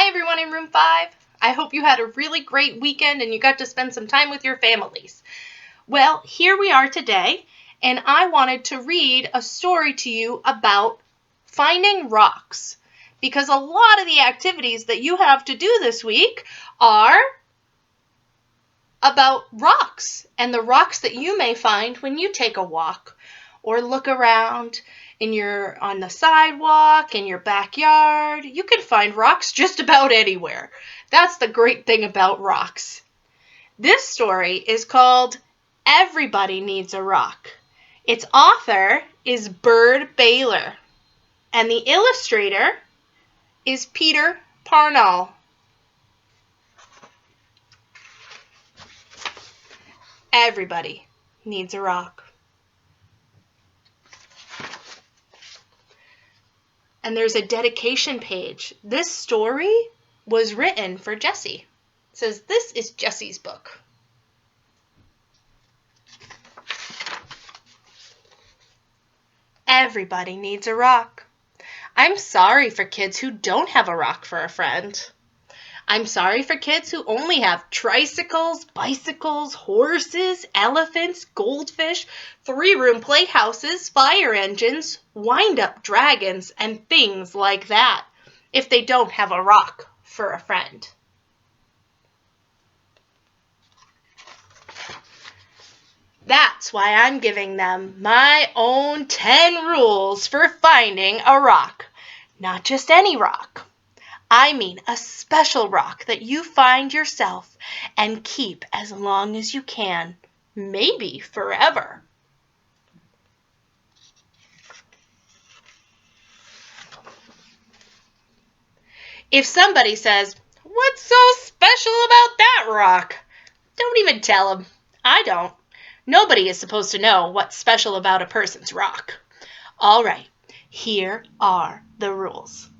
Hi everyone in room 5. I hope you had a really great weekend and you got to spend some time with your families. Well, here we are today, and I wanted to read a story to you about finding rocks, because a lot of the activities that you have to do this week are about rocks and the rocks that you may find when you take a walk or look around on the sidewalk, in your backyard. You can find rocks just about anywhere. That's the great thing about rocks. This story is called Everybody Needs a Rock. Its author is Bird Baylor, and the illustrator is Peter Parnell. Everybody needs a rock. And there's a dedication page. This story was written for Jessie. It says, this is Jessie's book. Everybody needs a rock. I'm sorry for kids who don't have a rock for a friend. I'm sorry for kids who only have tricycles, bicycles, horses, elephants, goldfish, 3-room playhouses, fire engines, wind-up dragons, and things like that, if they don't have a rock for a friend. That's why I'm giving them my own 10 rules for finding a rock. Not just any rock. I mean a special rock that you find yourself and keep as long as you can, maybe forever. If somebody says, "What's so special about that rock?" don't even tell them. I don't. Nobody is supposed to know what's special about a person's rock. All right, here are the rules.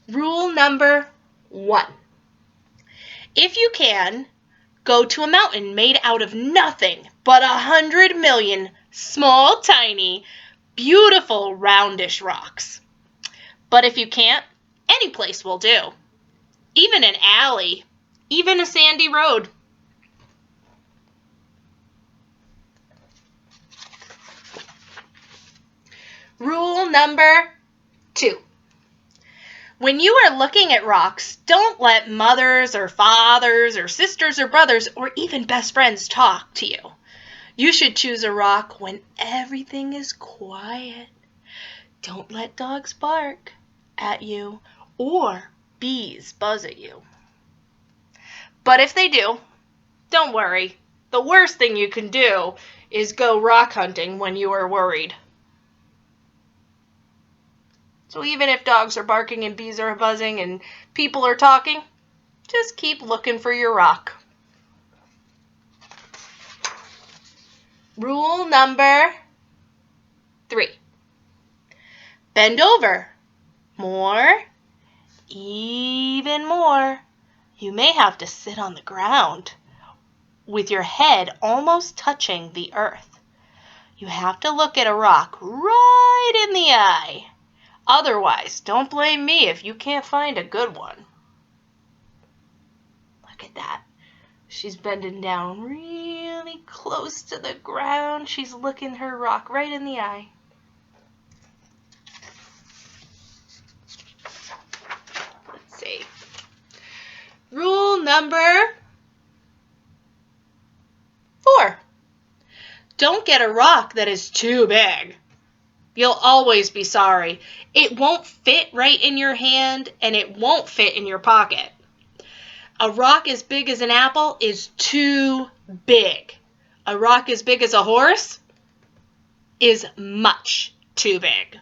Rule number 1. If you can, go to a mountain made out of nothing but 100 million small, tiny, beautiful, roundish rocks. But if you can't, any place will do. Even an alley, even a sandy road. Rule number 2. When you are looking at rocks, don't let mothers or fathers or sisters or brothers or even best friends talk to you. You should choose a rock when everything is quiet. Don't let dogs bark at you or bees buzz at you. But if they do, don't worry. The worst thing you can do is go rock hunting when you are worried. So even if dogs are barking and bees are buzzing and people are talking, just keep looking for your rock. Rule number 3. Bend over. More. Even more. You may have to sit on the ground with your head almost touching the earth. You have to look at a rock right in the eye. Otherwise, don't blame me if you can't find a good one. Look at that. She's bending down really close to the ground. She's looking her rock right in the eye. Let's see. Rule number 4. Don't get a rock that is too big. You'll always be sorry. It won't fit right in your hand, and it won't fit in your pocket. A rock as big as an apple is too big. A rock as big as a horse is much too big.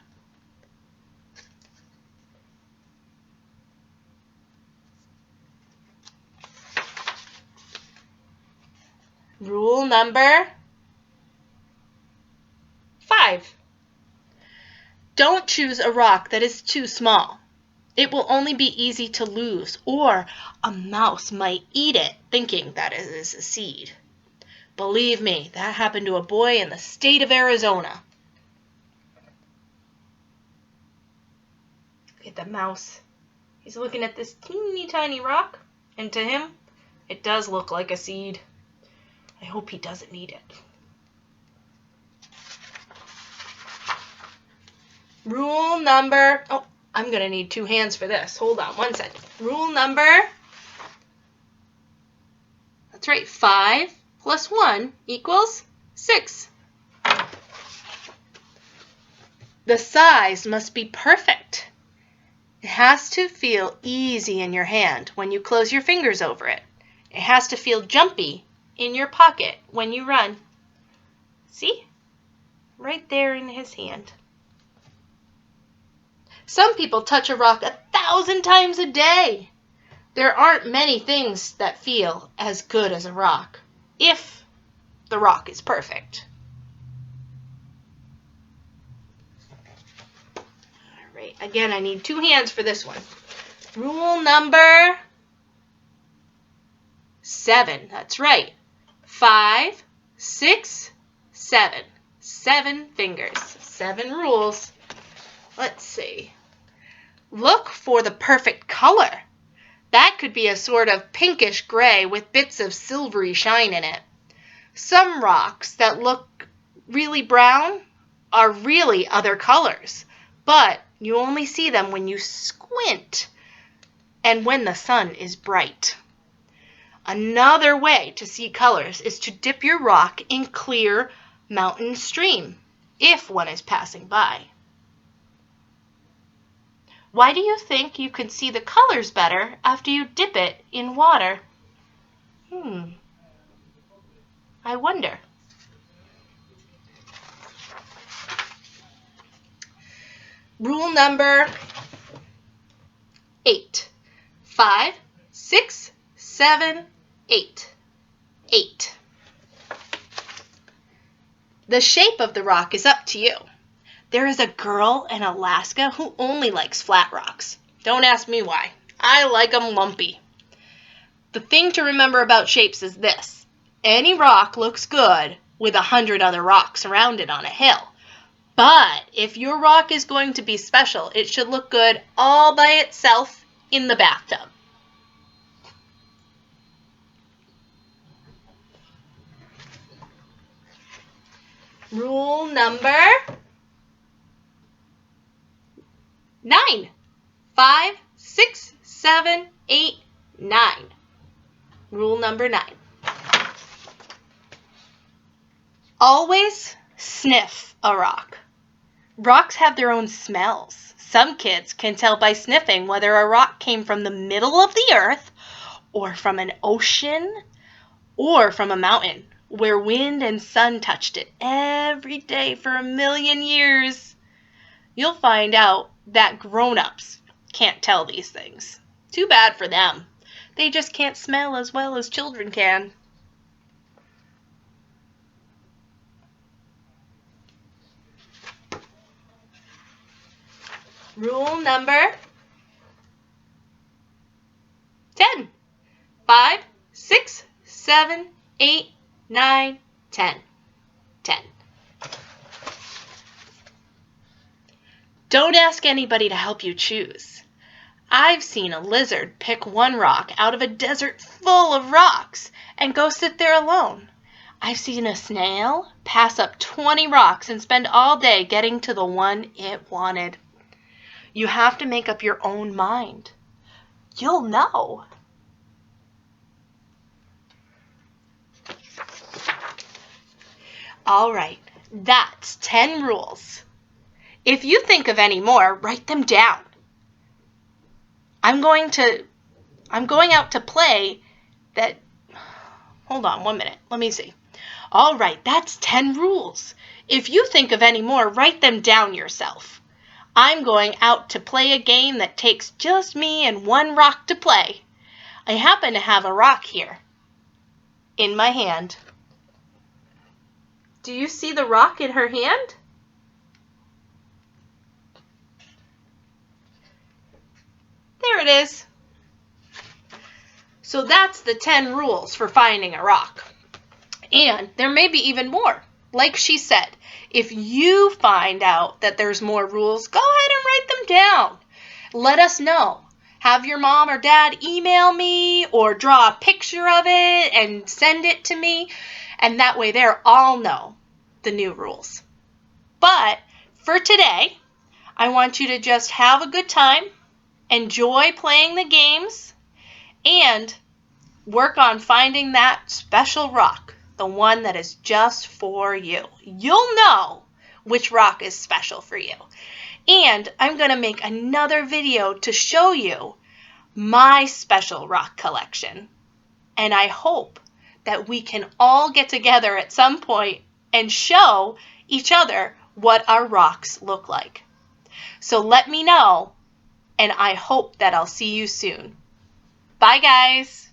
Rule number 5. Don't choose a rock that is too small. It will only be easy to lose, or a mouse might eat it thinking that it is a seed. Believe me, that happened to a boy in the state of Arizona. Look at the mouse. He's looking at this teeny tiny rock, and to him, it does look like a seed. I hope he doesn't need it. Rule number, oh, I'm going to need 2 hands for this. Hold on one second. Rule number, that's right, 5 plus 1 equals 6. The size must be perfect. It has to feel easy in your hand when you close your fingers over it. It has to feel jumpy in your pocket when you run. See? Right there in his hand. Some people touch a rock 1,000 times a day. There aren't many things that feel as good as a rock, if the rock is perfect. All right, again, I need 2 hands for this one. Rule number 7. That's right. 5, 6, 7. 7 fingers. 7 rules. Let's see. Look for the perfect color. That could be a sort of pinkish gray with bits of silvery shine in it. Some rocks that look really brown are really other colors, but you only see them when you squint and when the sun is bright. Another way to see colors is to dip your rock in clear mountain stream, if one is passing by. Why do you think you can see the colors better after you dip it in water? I wonder. Rule number 8. 5, 6, 7, 8. 8. The shape of the rock is up to you. There is a girl in Alaska who only likes flat rocks. Don't ask me why. I like them lumpy. The thing to remember about shapes is this. Any rock looks good with 100 other rocks around it on a hill. But if your rock is going to be special, it should look good all by itself in the bathtub. Rule number 9. 5, 6, 7, 8, 9. Rule number 9. Always sniff a rock. Rocks have their own smells. Some kids can tell by sniffing whether a rock came from the middle of the earth or from an ocean or from a mountain where wind and sun touched it every day for 1,000,000 years. You'll find out that grown-ups can't tell these things. Too bad for them. They just can't smell as well as children can. Rule number 10. 5, 6, 7, 8, 9, 10. 10. Don't ask anybody to help you choose. I've seen a lizard pick one rock out of a desert full of rocks and go sit there alone. I've seen a snail pass up 20 rocks and spend all day getting to the one it wanted. You have to make up your own mind. You'll know. All right, that's 10 rules. If you think of any more, write them down. I'm going out to play that. Hold on 1 minute. Let me see. All right, that's 10 rules. If you think of any more, write them down yourself. I'm going out to play a game that takes just me and one rock to play. I happen to have a rock here in my hand. Do you see the rock in her hand? There it is. So that's the 10 rules for finding a rock. And there may be even more. Like she said, if you find out that there's more rules, go ahead and write them down. Let us know. Have your mom or dad email me or draw a picture of it and send it to me. And that way they'll all know the new rules. But for today, I want you to just have a good time, enjoy playing the games, and work on finding that special rock, the one that is just for you. You'll know which rock is special for you. And I'm going to make another video to show you my special rock collection. And I hope that we can all get together at some point and show each other what our rocks look like. So let me know, and I hope that I'll see you soon. Bye, guys.